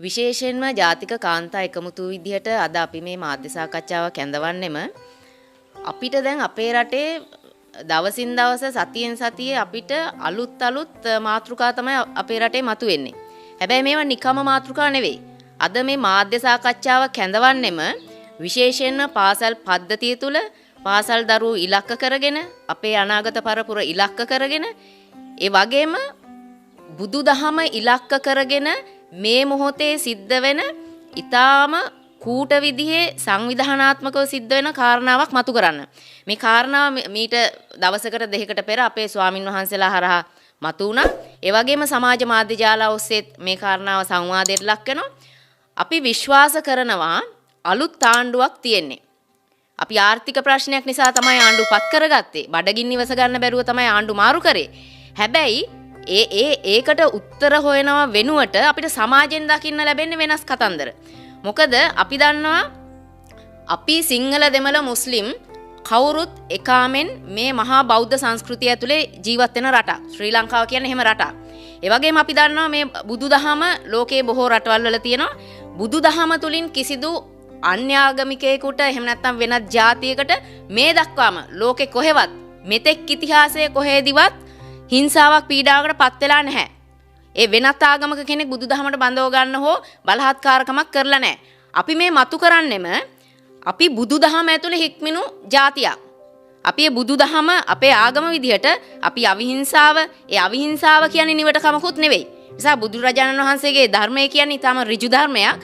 විශේෂයෙන්ම ජාතික කාන්තා එකමුතු විදිහට අද අපි මේ මාධ්‍ය සාකච්ඡාවක් ඇඳවන්නෙම අපිට දැන් අපේ රටේ දවසින් දවස සතියෙන් සතියේ අපිට අලුත් මාතෘකා තමයි අපේ රටේ මතුවෙන්නේ. හැබැයි මේවා නිකම්ම මාතෘකා නෙවෙයි. අද මේ මාධ්‍ය සාකච්ඡාවක් ඇඳවන්නෙම විශේෂයෙන්ම පාසල් පද්ධතිය තුල පාසල් දරුවෝ ඉලක්ක කරගෙන අපේ අනාගත පරපුර ඉලක්ක කරගෙන ඒ වගේම බුදුදහම ඉලක්ක කරගෙන මේ මොහොතේ සිද්ධ වෙන ඊටාම කූට විදිහේ සංවිධානාත්මකව සිද්ධ වෙන කාරණාවක් මතු කරන්න. මේ කාරණාව මීට දවසකට දෙකකට පෙර අපේ ස්වාමින් වහන්සේලා හරහා මතු වුණා. ඒ වගේම සමාජ මාධ්‍ය ජාල ඔස්සේ මේ කාරණාව සංවාදයට ලක් වෙනවා. අපි විශ්වාස කරනවා අලුත් ආණ්ඩුවක් තියෙන්නේ. අපි ආර්ථික ප්‍රශ්නයක් නිසා තමයි ආණ්ඩුව පත් කරගත්තේ. බඩගින්න ඉවස ගන්න බැරුව තමයි ආණ්ඩුව මාරු කරේ. හැබැයි ඒකට උත්තර හොයනවා වෙනුවට අපිට සමාජයෙන් දකින්න ලැබෙන්නේ වෙනස් කතන්දර. මොකද අපි දන්නවා අපි සිංහල දෙමළ මුස්ලිම් කවුරුත් එකාමෙන් මේ මහා බෞද්ධ සංස්කෘතිය ඇතුලේ ජීවත් වෙන රටක්. ශ්‍රී ලංකාව කියන්නේ එහෙම රටක්. ඒ වගේම අපි දන්නවා මේ බුදුදහම ලෝකයේ බොහෝ රටවල් වල තියෙනවා. බුදුදහම තුලින් කිසිදු අන්‍යාගමිකයෙකුට එහෙම නැත්නම් වෙනත් ජාතියකට මේ දක්වාම ලෝකේ කොහෙවත් මෙතෙක් ඉතිහාසයේ කොහෙදිවත් හිංසාවක් පීඩාවකට පත් වෙලා නැහැ. ඒ වෙනත් ආගමක කෙනෙක් බුදුදහමට බඳව ගන්න හෝ බලහත්කාරකමක් කරලා නැහැ. අපි මේ මතු කරන්නෙම අපි බුදුදහම ඇතුලේ හික්මිනු ජාතියක්. අපි මේ බුදුදහම අපේ ආගම විදිහට අපි අවිහිංසාව කියන්නේ නිවට කමකුත් නෙවෙයි. නිසා බුදුරජාණන් වහන්සේගේ ධර්මය කියන්නේ ඊටම ඍජු ධර්මයක්.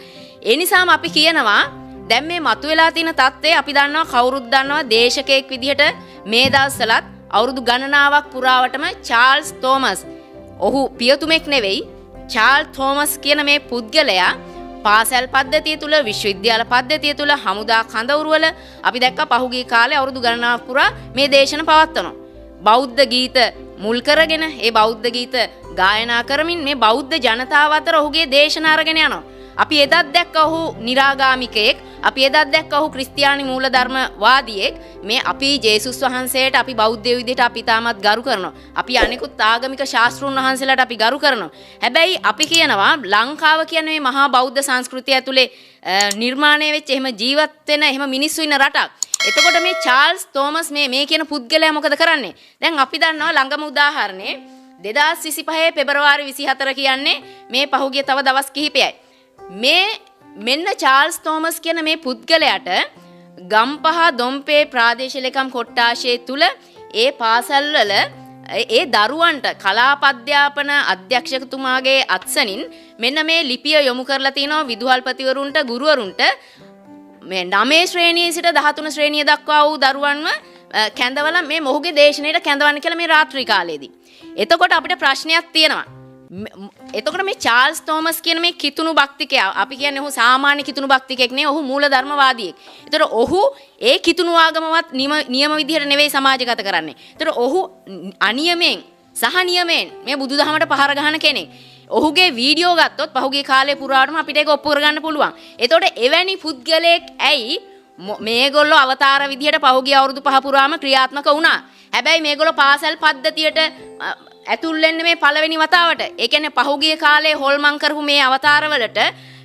ඒ නිසාම අපි කියනවා දැන් මේ මතුවලා තියෙන தත්ත්වය අපි දන්නවා කවුරුත් දන්නවා දේශකයෙක් විදිහට මේ දවස්වලත් අවුරුදු ගණනාවක් පුරාවටම චාල්ස් තෝමස් ඔහු පියතුමෙක් නෙවෙයි චාල්ස් තෝමස් කියන මේ පුද්ගලයා පාසල් පද්ධතිය තුල විශ්වවිද්‍යාල පද්ධතිය තුල හමුදා කඳවුරුවල අපි දැක්කා පහුගිය කාලේ අවුරුදු ගණනාවක් පුරා මේ දේශන පවත්වනවා. බෞද්ධ ගීත මුල් කරගෙන ඒ බෞද්ධ ගීත ගායනා කරමින් මේ බෞද්ධ ජනතාව අතර ඔහුගේ දේශන අරගෙන යනවා. අපි එදත් දැක්ක ඔහු නිරාගාමිකයෙක්. අපි එදත් දැක්ක ඔහු ක්‍රිස්තියානි මූලධර්මවාදියෙක්. මේ අපි ජේසුස් වහන්සේට අපි බෞද්ධයෝ විදිහට අපි තාමත් ගරු කරනවා. අපි අනිකුත් ආගමික ශාස්ත්‍රූන් වහන්සේලාට අපි ගරු කරනවා. හැබැයි අපි කියනවා ලංකාව කියන්නේ මේ මහා බෞද්ධ සංස්කෘතිය ඇතුලේ නිර්මාණය වෙච්ච එහෙම ජීවත් වෙන එහෙම මිනිස්සු ඉන්න රටක්. එතකොට මේ චාල්ස් තෝමස් මේ කියන පුද්ගලයා මොකද කරන්නේ? දැන් අපි දන්නවා ළඟම උදාහරණේ 2025 පෙබරවාරි 24 කියන්නේ මේ පහුගිය තව දවස් කිහිපයයි. මෙන්න චාල්ස් තෝමස් කියන මේ පුද්ගලයාට ගම්පහ දොම්පේ ප්‍රාදේශීය ලේකම් කොට්ටාශය තුල ඒ පාසල්වල ඒ දරුවන්ට කලාප අධ්‍යාපන අධ්‍යක්ෂකතුමාගේ අත්සනින් මෙන්න මේ ලිපිය යොමු කරලා තිනවා විදුහල්පතිවරුන්ට ගුරුවරුන්ට මේ 9 ශ්‍රේණියේ සිට 13 ශ්‍රේණිය දක්වා වූ දරුවන්ව කැඳවලා මේ මොහුගේ දේශනෙට කැඳවන්න කියලා මේ රාත්‍රී කාලයේදී. එතකොට අපිට ප්‍රශ්නයක් තියෙනවා. එතකොට මේ චාල්ස් තෝමස් කියන මේ කිතුණු භක්තිකයා අපි කියන්නේ ඔහු සාමාන්‍ය කිතුණු භක්තිකයෙක් නෙවෙයි ඔහු මූලධර්මවාදියෙක්. ඒතර ඔහු ඒ කිතුණු ආගමවත් නියම විදිහට නෙවෙයි සමාජගත කරන්නේ. ඒතර ඔහු අනියමෙන් සහ නියමෙන් මේ බුදුදහමට පහර ගහන කෙනෙක්. ඔහුගේ වීඩියෝ ගත්තොත් පහුගිය කාලේ පුරාවටම අපිට ඒක ඔප්පු කරගන්න පුළුවන්. එතකොට එවැනි පුද්ගලයෙක් ඇයි මේගොල්ලෝ අවතාර විදිහට පහුගිය අවුරුදු 5 පුරාම ක්‍රියාත්මක වුණා. හැබැයි මේගොල්ලෝ පාසල් පද්ධතියට ඇතුල් වෙන්නේ මේ පළවෙනි වතාවට. ඒ කියන්නේ පහුගිය කාලේ හොල්මන් කරපු මේ අවතාරවලට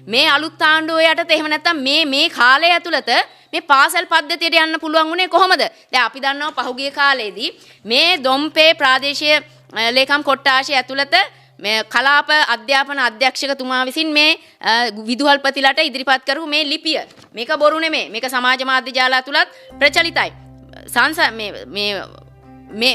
මේ අලුත් ආණ්ඩුව යටතේ එහෙම නැත්නම් මේ කාලය ඇතුළත මේ පාසල් පද්ධතියට යන්න පුළුවන් උනේ කොහොමද? දැන් අපි දන්නවා පහුගිය කාලේදී මේ දොම්පේ ප්‍රාදේශීය ලේකම් කොට්ටාශය ඇතුළත මේ කලාප අධ්‍යාපන අධ්‍යක්ෂකතුමා විසින් මේ විදුහල්පතිලට ඉදිරිපත් කරපු මේ ලිපිය මේක බොරු නෙමෙයි. මේක සමාජ මාධ්‍ය ජාල ඇතුළත් ප්‍රචලිතයි.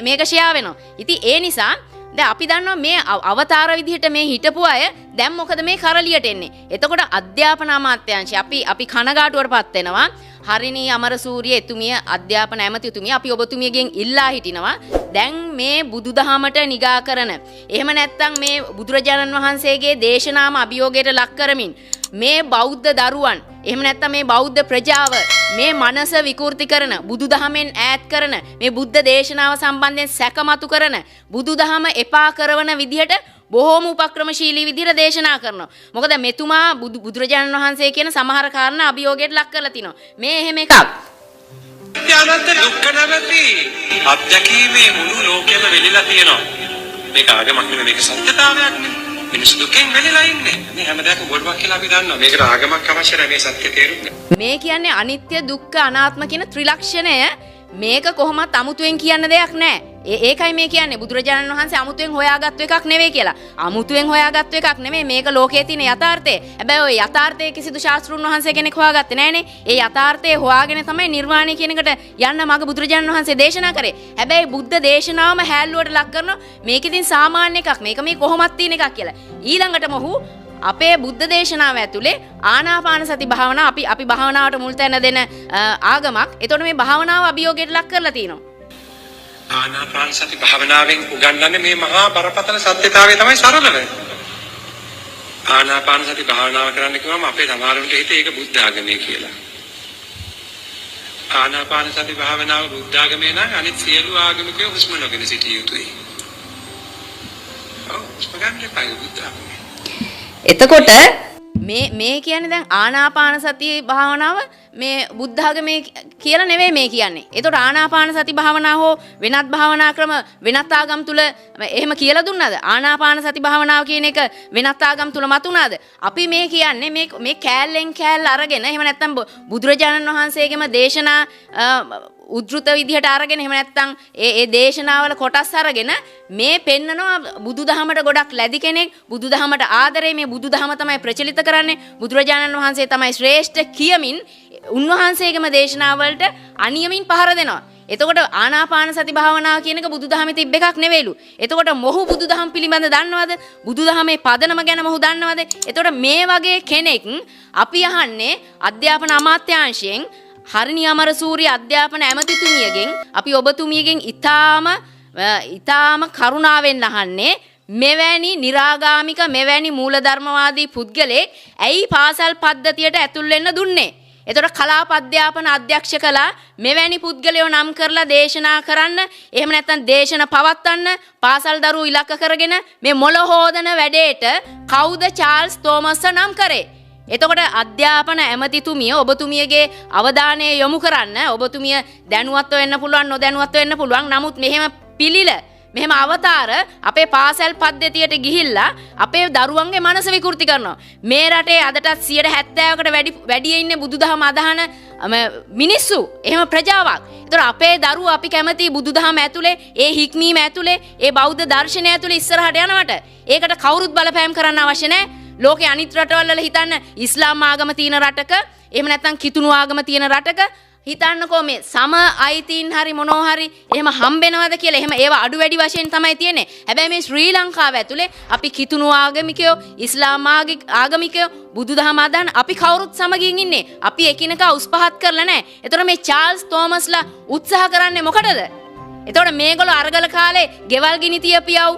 මේක ෂෙයා වෙනවා. ඉතින් ඒ නිසා දැන් අපි දන්නවා මේ අවතාර විදිහට මේ හිටපු අය දැන් මොකද මේ කරලියට එන්නේ. එතකොට අධ්‍යාපන අමාත්‍යාංශය අපි කනගාටුවටපත් වෙනවා. හරිනී අමරසූරිය එතුමිය අධ්‍යාපන ඇමතිතුමිය අපි ඔබතුමියගෙන් ඉල්ලා හිටිනවා. දැන් මේ බුදුදහමට නිගා කරන එහෙම නැත්නම් මේ බුදුරජාණන් වහන්සේගේ දේශනාම අභියෝගයට ලක් කරමින් මේ බෞද්ධ දරුවන් එහෙම නැත්නම් මේ බෞද්ධ ප්‍රජාව මේ මනස විකෘති කරන බුදුදහමෙන් ඈත් කරන මේ බුද්ධ දේශනාව සම්බන්ධයෙන් සැකමතු කරන බුදුදහම එපා කරන විදිහට බොහෝම උපක්‍රමශීලී විදිහට දේශනා කරනවා. මොකද මෙතුමා බුදුරජාණන් වහන්සේ කියන සමහර කාරණා අභියෝගයට ලක් කරලා තිනවා. මේ එහෙම එකක්. ඥානත් දුක්ඛ නැමැති අත්දැකීමේ මුළු ලෝකෙම වෙලිලා තියෙනවා. මේක ආගමක් නෙමෙයි මේක සත්‍යතාවයක් නේ. මිනිස්සු දුකෙන් වැළලා ඉන්නේ. මේ හැමදාම බොරුවක් කියලා අපි දන්නවා. මේකට ආගමක් අවශ්‍ය නැහැ මේ සත්‍ය තේරුම් ගන්න. මේ කියන්නේ අනිත්‍ය දුක්ඛ අනාත්ම කියන ත්‍රිලක්ෂණය මේක කොහොමත් අමුතුවෙන් කියන්න දෙයක් නැහැ. ඒකයි මේ කියන්නේ බුදුරජාණන් වහන්සේ අමුතුවෙන් හොයාගත්තු එකක් නෙවෙයි කියලා. අමුතුවෙන් හොයාගත්තු එකක් නෙමෙයි මේක ලෝකයේ තියෙන යථාර්ථය. හැබැයි ওই යථාර්ථයේ කිසිදු ශාස්ත්‍රුන් වහන්සේ කෙනෙක් හොයාගත්තේ නැහනේ. ඒ යථාර්ථය හොයාගෙන තමයි නිර්වාණය කියන එකට යන්න මග බුදුරජාණන් වහන්සේ දේශනා කරේ. හැබැයි බුද්ධ දේශනාවම හැල්ලුවට ලක් කරනවා මේක ඉතින් සාමාන්‍ය එකක්. මේක මේ කොහොමත් තියෙන එකක් කියලා. ඊළඟට මොහු අපේ බුද්ධ දේශනාව ඇතුලේ ආනාපාන සති භාවනාව අපි භාවනාවට මුල් තැන දෙන ආගමක්. එතකොට මේ භාවනාව අභියෝගයට ලක් කරලා තියෙනවා. ආනාපාන සති භාවනාවෙන් උගන්වන්නේ මේ මහා බරපතල සත්‍යතාවය තමයි සරලව. ආනාපාන සති භාවනාව කරන්න කිව්වම අපේ සමහරුන්ට හිතේ ඒක බුද්ධ ආගමේ කියලා. ආනාපාන සති භාවනාව බුද්ධ ආගමේ නම් අනිත් සියලු ආගමිකයෝ හුස්ම නොගෙන සිටිය යුතුයි. ඔව් හුස්ම ගන්න එපා බුද්ධ ආගමේ. එතකොට මේ කියන්නේ දැන් ආනාපාන සතිය භාවනාව මේ බුද්ධ ආගමේ කියලා නෙවෙයි මේ කියන්නේ. ඒතකොට ආනාපාන සති භාවනාව හෝ වෙනත් භාවනා ක්‍රම වෙනත් ආගම් තුල එහෙම කියලා දුන්නාද? ආනාපාන සති භාවනාව කියන එක වෙනත් ආගම් තුල මතුණාද? අපි මේ කියන්නේ මේ කෑල්ලෙන් කෑල්ල අරගෙන එහෙම නැත්නම් බුදුරජාණන් වහන්සේගේම දේශනා උද්ෘත විදිහට අරගෙන එහෙම නැත්නම් ඒ දේශනාවල කොටස් අරගෙන මේ පෙන්නනවා බුදුදහමට ගොඩක් ලැබි කෙනෙක් බුදුදහමට ආදරේ මේ බුදුදහම තමයි ප්‍රචලිත කරන්නේ බුදුරජාණන් වහන්සේ තමයි ශ්‍රේෂ්ඨ කියමින් උන්වහන්සේගේම දේශනාවලට අනියමින් පහර දෙනවා. එතකොට ආනාපාන සති භාවනාව කියන එක බුදුදහමේ තිබ්බ එකක් නෙවෙයිලු. එතකොට මොහු බුදුදහම පිළිබඳ දන්නවද? බුදුදහමේ පදනම ගැන මොහු දන්නවද? එතකොට මේ වගේ කෙනෙක් අපි අහන්නේ අධ්‍යාපන අමාත්‍යාංශයෙන් හරිනි අමරසූරිය අධ්‍යාපන ඇමතිතුමියගෙන් අපි ඔබතුමියගෙන් ඊටාම කරුණාවෙන් අහන්නේ මෙවැනි निराගාමික මෙවැනි මූලධර්මවාදී පුද්ගලෙක් ඇයි පාසල් පද්ධතියට ඇතුල් වෙන්න දුන්නේ? එතකොට කලාප අධ්‍යාපන අධ්‍යක්ෂ කළා මෙවැනි පුද්ගලයෝ නම් කරලා දේශනා කරන්න එහෙම නැත්නම් දේශන පවත්වන්න පාසල් දරුවෝ ඉලක්ක කරගෙන මේ මොළ හොදන වැඩේට කවුද චාල්ස් තෝමස් නම් කරේ? එතකොට අධ්‍යාපන ඇමතිතුමිය ඔබතුමියගේ අවධානය යොමු කරන්න ඔබතුමිය දැනුවත්ව වෙන්න පුළුවන් නොදැනුවත්ව වෙන්න පුළුවන්. නමුත් මෙහෙම පිළිල මෙහෙම අවතාර අපේ පාසල් පද්ධතියට ගිහිල්ලා අපේ දරුවන්ගේ මනස විකෘති කරනවා. මේ රටේ අදටත් 70%කට වැඩි ඉන්නේ බුදුදහම අදහන මිනිස්සු. එහෙම ප්‍රජාවක්. ඒතර අපේ දරුවෝ අපි කැමති බුදුදහම ඇතුලේ ඒ හික්මීම ඇතුලේ ඒ බෞද්ධ දර්ශනය ඇතුලේ ඉස්සරහට යනවට ඒකට කවුරුත් බලපෑම් කරන්න අවශ්‍ය නැහැ. ලෝකේ අනිත් රටවල් වල හිතන්න ඉස්ලාම් ආගම තියෙන රටක එහෙම නැත්නම් කිතුණු ආගම තියෙන රටක හිතන්නකෝ මේ සම අයිතීන් හරි මොනෝ හරි එහෙම හම්බෙනවද කියලා. එහෙම ඒවා අඩු වැඩි වශයෙන් තමයි තියෙන්නේ. හැබැයි මේ ශ්‍රී ලංකාව ඇතුලේ අපි කිතුණු ආගමිකයෝ ඉස්ලාම් ආගමිකයෝ බුදුදහම අදහන අපි කවුරුත් සමගින් ඉන්නේ. අපි එකිනෙකා උස් පහත් කරලා නැහැ. ඒතකොට මේ චාල්ස් තෝමස්ලා උත්සාහ කරන්නේ මොකටද? ඒතකොට මේගොල්ලෝ අරගල කාලේ ගෙවල් ගිනි තියපියව්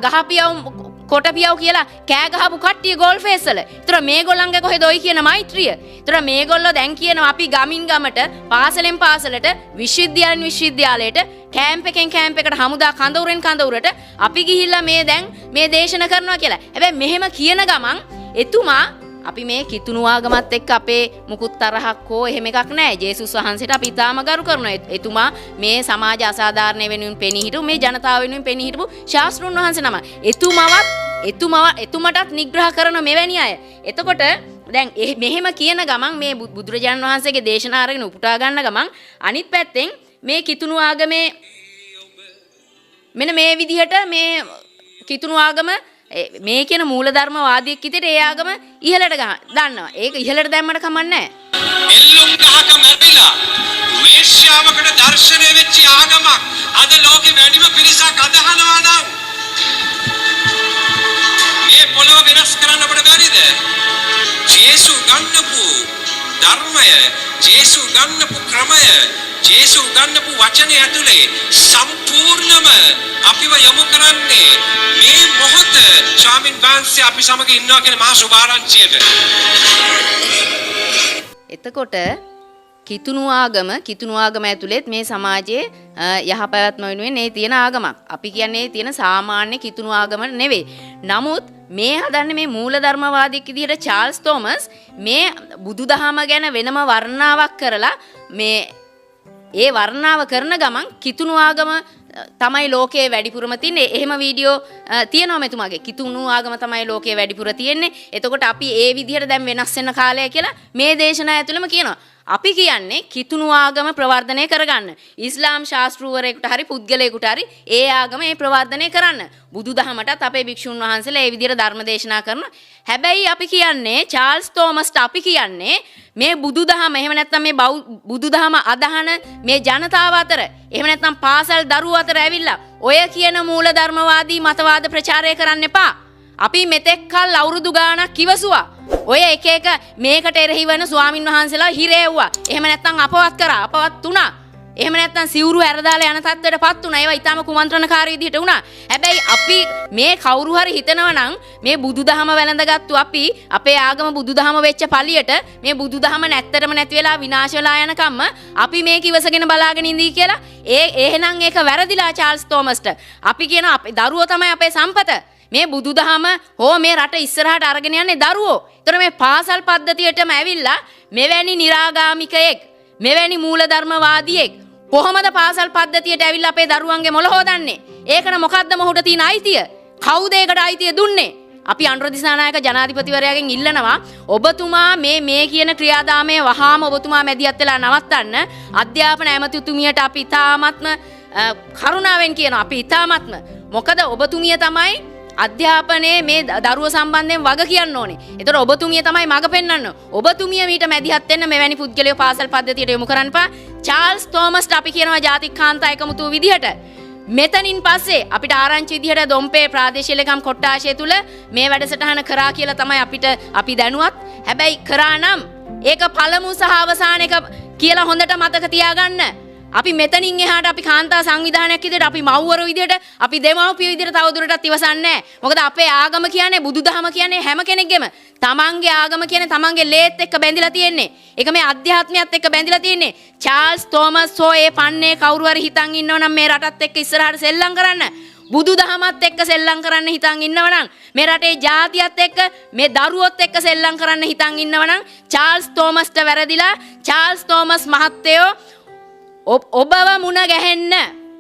ගහපියව් කොටපියව් කියලා කෑ ගහපු කට්ටිය ගෝල් ෆේස් වල. ඒතර මේගොල්ලන්ගේ කොහෙද ඔයි කියන මෛත්‍රිය? ඒතර මේගොල්ලෝ දැන් කියනවා අපි ගමින් ගමට පාසලෙන් පාසලට විශ්වවිද්‍යාලෙන් විශ්වවිද්‍යාලයට කැම්ප් එකෙන් කැම්ප් එකට හමුදා කඳවුරෙන් කඳවුරට අපි ගිහිල්ලා මේ දේශන කරනවා කියලා. හැබැයි මෙහෙම කියන ගමන් එතුමා අපි මේ කිතුණු ආගමත් එක්ක අපේ මුකුත් තරහක් හෝ එහෙම එකක් නැහැ. ජේසුස් වහන්සේට අපි ඊටාම ගරු කරනවා. එතුමා මේ සමාජ අසාධාරණ වෙනුවෙන් පෙනී හිටපු මේ ජනතාව වෙනුවෙන් පෙනී හිටපු ශාස්ත්‍රුන් වහන්සේ නම. එතුමටත් නිග්‍රහ කරන මෙවැනි අය. එතකොට දැන් මෙහෙම කියන ගමන් මේ බුදුරජාණන් වහන්සේගේ දේශනා අරගෙන උපුටා ගන්න ගමන් අනිත් පැත්තෙන් මේ කිතුණු ආගමේ මෙන්න මේ විදිහට මේ කිතුණු ආගම මේ කියන මූලධර්මවාදියෙක් විදිහට ඒ ආගම ඉහළට දාන්නවා. ඒක ඉහළට දැම්මට කමන්නේ නැහැ. එල්ලුම් ගහක මැරිලා වේශ්‍යාවකට දර්ශනය වෙච්ච ආගමක් අද ලෝකෙ වැඩිම පිරිසක් අදහනවා නම් මේ පොළොව වෙනස් කරන්න අපිට බැරිද? ජේසු ගන්නපු ධර්මය, ජේසු ගන්නපු ක්‍රමය, ජේසු ගන්නපු වචනේ ඇතුලේ සම්පූර්ණම අපිව යොමු කරන්නේ මේ මොහොත ස්වාමින් වහන්සේ අපි සමග ඉන්නවා කියන මහා සුභාරංචියට. එතකොට කිතුණු ආගම ඇතුළෙත් මේ සමාජයේ යහපැවැත්ම වෙනුවෙන් මේ තියෙන ආගමක්. අපි කියන්නේ තියෙන සාමාන්‍ය කිතුණු ආගම නෙවෙයි. නමුත් මේ හදන්නේ මේ මූලධර්මවාදියෙක් විදිහට චාල්ස් තෝමස් මේ බුදුදහම ගැන වෙනම වර්ණාවක් කරලා මේ ඒ වර්ණාව කරන ගමන් කිතුණු ආගම තමයි ලෝකයේ වැඩිපුරම තින්නේ. එහෙම වීඩියෝ තියෙනවා මෙතුමාගේ. කිතුණු ආගම තමයි ලෝකයේ වැඩිපුර තියෙන්නේ. එතකොට අපි ඒ විදිහට දැන් වෙනස් වෙන කාලය කියලා මේ දේශනා ඇතුළෙම කියනවා. අපි කියන්නේ කිතුණු ආගම ප්‍රවර්ධනය කරගන්න. ඉස්ලාම් ශාස්ත්‍රූවරයෙකුට හරි පුද්ගලයෙකුට හරි ඒ ආගම ඒ ප්‍රවර්ධනය කරන්න. බුදුදහමටත් අපේ භික්ෂුන් වහන්සේලා ඒ විදිහට ධර්ම දේශනා කරනවා. හැබැයි අපි කියන්නේ චාල්ස් තෝමස්ට අපි කියන්නේ මේ බුදුදහම එහෙම නැත්නම් මේ බුදුදහම අදහන මේ ජනතාව අතර එහෙම නැත්නම් පාසල් දරුවෝ අතර ඇවිල්ලා ඔය කියන මූලධර්මවාදී මතවාද ප්‍රචාරය කරන්න එපා. අපි මෙතෙක් කල් අවුරුදු ගාණක් කිවසුවා. ඔය එක එක මේකට එරෙහි වෙන ස්වාමින් වහන්සේලා හිරේව්වා. එහෙම නැත්නම් අපවත් කරා, අපවත් වුණා. එහෙම නැත්නම් සිවුරු හැරදාලා යන තත්ත්වයටපත් වුණා. ඒවා ඊටාම කුමන්ත්‍රණකාරී විදිහට වුණා. හැබැයි අපි මේ කවුරු හරි හිතනවා නම් මේ බුදුදහම වැළඳගත්තු අපි අපේ ආගම බුදුදහම වෙච්ච පළියට මේ බුදුදහම නැත්තරම නැති වෙලා විනාශ වෙලා යනකම්ම අපි මේ කිවසගෙන බලාගෙන ඉඳී කියලා එහෙනම් ඒක වැරදිලා චාල්ස් තෝමස්ට. අපි කියනවා අපේ දරුවෝ තමයි අපේ සම්පත. මේ බුදුදහම හෝ මේ රට ඉස්සරහට අරගෙන යන්නේ දරුවෝ. ඒතර මේ පාසල් පද්ධතියටම ඇවිල්ලා මෙවැනි නිරාගාමිකයෙක් මෙවැනි මූලධර්මවාදියෙක් කොහොමද පාසල් පද්ධතියට ඇවිල්ලා අපේ දරුවන්ගේ මොළ හොදන්නේ? ඒකට මොකද්ද මොහුට තියෙන අයිතිය? කවුද ඒකට අයිතිය දුන්නේ? අපි අනුර දිසානායක ජනාධිපතිවරයාගෙන් ඉල්ලනවා ඔබතුමා මේ කියන ක්‍රියාදාමයේ වහාම ඔබතුමා මැදිහත් වෙලා නවත්තන්න. අධ්‍යාපන ඇමතිතුමියට අපි ඉතාමත්ම කරුණාවෙන් කියනවා. අපි ඉතාමත්ම මොකද ඔබතුමිය තමයි අධ්‍යාපනයේ මේ දරුව සම්බන්ධයෙන් වග කියන්න ඕනේ. ඒතර ඔබතුමිය තමයි මඟ පෙන්වන්න. ඔබතුමිය මීට මැදිහත් වෙන්න මෙවැනි පුද්ගලයෝ පාසල් පද්ධතියට යොමු කරන්නපා. චාල්ස් තෝමස්ට අපි කියනවා ජාතික කාන්තා එකමුතුව විදිහට. මෙතනින් පස්සේ අපිට ආරංචි විදිහට දොම්පේ ප්‍රාදේශීය ලේකම් කොට්ටාශය තුල මේ වැඩසටහන කරා කියලා තමයි අපි දැනුවත්. හැබැයි කරා නම් ඒක පළමු සහ අවසාන එක කියලා හොඳට මතක තියාගන්න. අපි මෙතනින් එහාට අපි කාන්තා සංවිධානයක් විදිහට අපි මව්වරු විදිහට අපි දෙමව්පියෝ විදිහට තවදුරටත් ඉවසන්නේ නැහැ. මොකද අපේ ආගම කියන්නේ බුදුදහම කියන්නේ හැම කෙනෙක්ගේම තමන්ගේ ආගම කියන්නේ තමන්ගේ ලේත් එක්ක බැඳිලා තියෙන්නේ. ඒක මේ අධ්‍යාත්මයත් එක්ක බැඳිලා තියෙන්නේ. චාල්ස් තෝමස් හෝ ඒ පන්නේ කවුරු හරි හිතන් ඉන්නව නම් මේ රටත් එක්ක ඉස්සරහට සෙල්ලම් කරන්න. බුදුදහමත් එක්ක සෙල්ලම් කරන්න හිතන් ඉන්නව නම් මේ රටේ ජාතියත් එක්ක මේ දරුවොත් එක්ක සෙල්ලම් කරන්න හිතන් ඉන්නව නම් චාල්ස් තෝමස්ට වැරදිලා. චාල්ස් තෝමස් මහත්තයෝ ඔබව මුණ ගැහෙන්න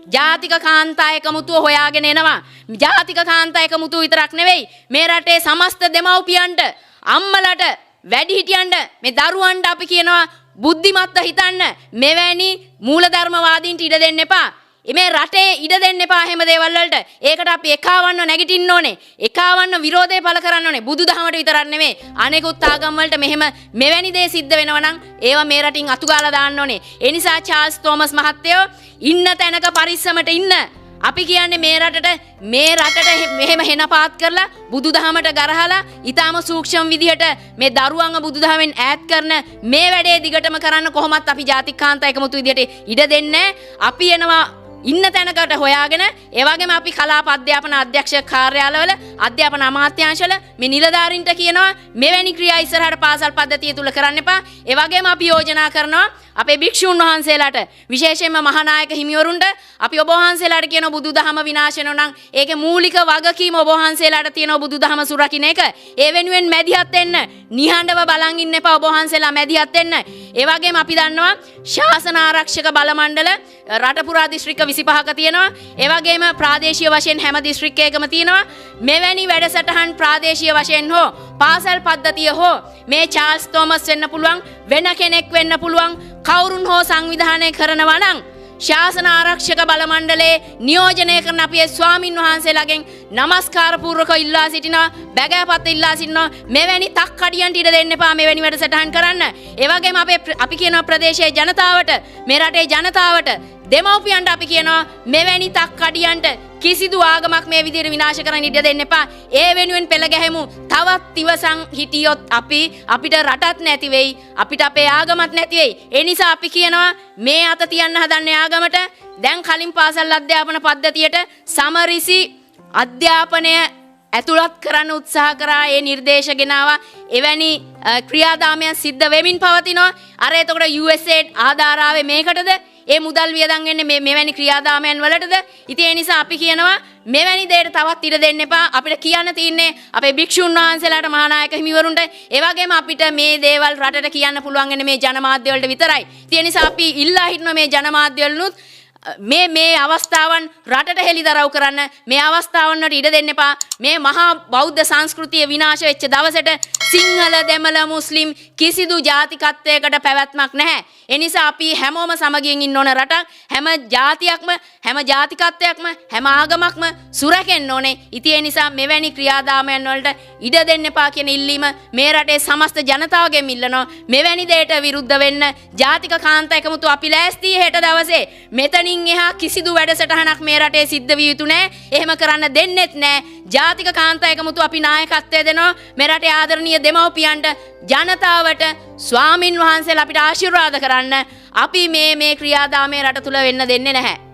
ජාතික කාන්තා එකමුතුව හොයාගෙන එනවා. ජාතික කාන්තා එකමුතුව විතරක් නෙවෙයි මේ රටේ සමස්ත දෙමව්පියන්ට අම්මලට වැඩිහිටියන්ට මේ දරුවන්ට අපි කියනවා බුද්ධිමත්ව හිතන්න. මෙවැනි මූලධර්මවාදීන්ට ඉඩ දෙන්න එපා. මේ රටේ ඉඩ දෙන්න එපා හැම දේවල් වලට. ඒකට අපි එකාවන්ව නැගිටින්න ඕනේ. එකාවන්ව විරෝධය පළ කරන්න ඕනේ. බුදුදහමට විතරක් නෙමෙයි අනෙකුත් ආගම් වලට මෙවැනි දේ සිද්ධ වෙනවා නම් ඒවා මේ රටින් අතුගාලා දාන්න ඕනේ. ඒ නිසා චාල්ස් තෝමස් මහත්තයෝ ඉන්න තැනක පරිස්සමට ඉන්න. අපි කියන්නේ මේ රටට මෙහෙම හෙනපාත් කරලා බුදුදහමට ගරහලා ඊටාම සූක්ෂම විදිහට මේ දරුවන්ව බුදුදහමෙන් ඈත් කරන මේ වැඩේ දිගටම කරන්න කොහොමත් අපි ජාතික කාන්තා එකමුතු විදිහට ඉඩ දෙන්නේ. අපි එනවා ඉන්න තැනකට හොයාගෙන ඒ වගේම අපි කලාප අධ්‍යාපන අධ්‍යක්ෂ කාර්යාලවල අධ්‍යාපන අමාත්‍යාංශවල මේ නිලධාරීන්ට කියනවා මෙවැනි ක්‍රියා ඉස්සරහට පාසල් පද්ධතිය තුල කරන්න එපා. ඒ වගේම අපි යෝජනා කරනවා අපේ භික්ෂුන් වහන්සේලාට විශේෂයෙන්ම මහානායක හිමිවරුන්ට අපි ඔබ වහන්සේලාට කියනවා බුදුදහම විනාශ වෙනවා නම් ඒකේ මූලික වගකීම ඔබ වහන්සේලාට තියෙනවා බුදුදහම සුරකින්න එක. ඒ වෙනුවෙන් මැදිහත් වෙන්න. නිහඬව බලන් ඉන්න එපා. ඔබ වහන්සේලා මැදිහත් වෙන්න. ඒ වගේම අපි දන්නවා ශාසන ආරක්ෂක බල මණ්ඩල රට පුරා දිස්ත්‍රික්ක 25ක තියෙනවා. ඒ වගේම ප්‍රාදේශීය වශයෙන් හැම දිස්ත්‍රික්කයකම තියෙනවා. මෙවැනි වැඩසටහන් ප්‍රාදේශීය වශයෙන් හෝ පාසල් පද්ධතිය හෝ මේ චාල්ස් තෝමස් වෙන්න පුළුවන් වෙන කෙනෙක් වෙන්න පුළුවන් කවුරුන් හෝ සංවිධානය කරනවා නම් ශාසන ආරක්ෂක බල මණ්ඩලයේ නියෝජනය කරන අපේ ස්වාමින් වහන්සේලාගෙන් নমස්කාර පූර්වක ඉල්ලා සිටිනවා. බැගෑපත් ඉල්ලා සිටිනවා මෙවැනි තක්කඩියන්ට ඉඩ දෙන්න එපා මෙවැනි වැඩසටහන් කරන්න. ඒ වගේම අපි කියනවා ප්‍රදේශයේ ජනතාවට මේ රටේ ජනතාවට දෙමව්පියන්ට අපි කියනවා මෙවැනි තක්කඩියන්ට කිසිදු ආගමක් මේ විදිහට විනාශ කරන්න ඉඩ දෙන්න එපා. ඒ වෙනුවෙන් පෙළ ගැහෙමු. තවත් ඉවසන් හිටියොත් අපිට රටත් නැති වෙයි. අපිට අපේ ආගමත් නැති වෙයි. ඒ නිසා අපි කියනවා මේ අත තියන්න හදන්නේ ආගමට දැන් කලින් පාසල් අධ්‍යාපන පද්ධතියට සමරිසි අධ්‍යාපනය ඇතුළත් කරන්න උත්සාහ කරා. ඒ නිර්දේශ ගෙනාවා. එවැනි ක්‍රියාදාමයන් සිද්ධ වෙමින් පවතිනවා. අර එතකොට USA ආධාරාවේ මේකටද ඒ මුදල් වියදම් වෙන්නේ මෙවැනි ක්‍රියාදාමයන් වලටද? ඉතින් ඒ නිසා අපි කියනවා මෙවැනි දෙයට තවත් ඉඩ දෙන්න එපා. අපිට කියන්න තියෙන්නේ අපේ භික්ෂුන් වහන්සේලාට මහානායක හිමිවරුන්ට ඒ වගේම අපිට මේ දේවල් රටට කියන්න පුළුවන් මේ ජනමාධ්‍ය වලට විතරයි. ඒ නිසා අපි ඉල්ලා හිටනවා මේ ජනමාධ්‍ය වලනුත් මේ අවස්ථාවන් රටට හෙළිදරව් කරන්න, මේ අවස්ථාවන් වලට ඉඩ දෙන්න එපා. මේ මහා බෞද්ධ සංස්කෘතිය විනාශ වෙච්ච දවසට සිංහල දෙමළ මුස්ලිම් කිසිදු ජාතිකත්වයකට පැවැත්මක් නැහැ. ඒ නිසා අපි හැමෝම සමගියෙන් ඉන්න ඕන රටක්. හැම ජාතියක්ම හැම ජාතිකත්වයක්ම හැම ආගමක්ම සුරැකෙන්න ඕනේ. ඉතින් ඒ නිසා මෙවැනි ක්‍රියාදාමයන් වලට ඉඩ දෙන්න එපා කියන ඉල්ලීම මේ රටේ සමස්ත ජනතාවගෙන් ඉල්ලනවා. මෙවැනි දෙයට විරුද්ධ වෙන්න ජාතික කාන්ත එකමුතු අපි ලෑස්ති හෙට දවසේ. මෙතනින් එහා කිසිදු වැඩසටහනක් මේ රටේ සිද්ධ විය යුතු නැහැ. එහෙම කරන්න දෙන්නෙත් නැහැ. ජාතික කාන්ත එකමුතු අපි නායකත්වය දෙනවා. මේ රටේ ආදරණීය දෙමව්පියන්ට ජනතාවට ස්වාමින් වහන්සේලා අපිට ආශිර්වාද කරන්න. අපි මේ ක්‍රියාදාමයේ රට තුල වෙන්න දෙන්නේ නැහැ.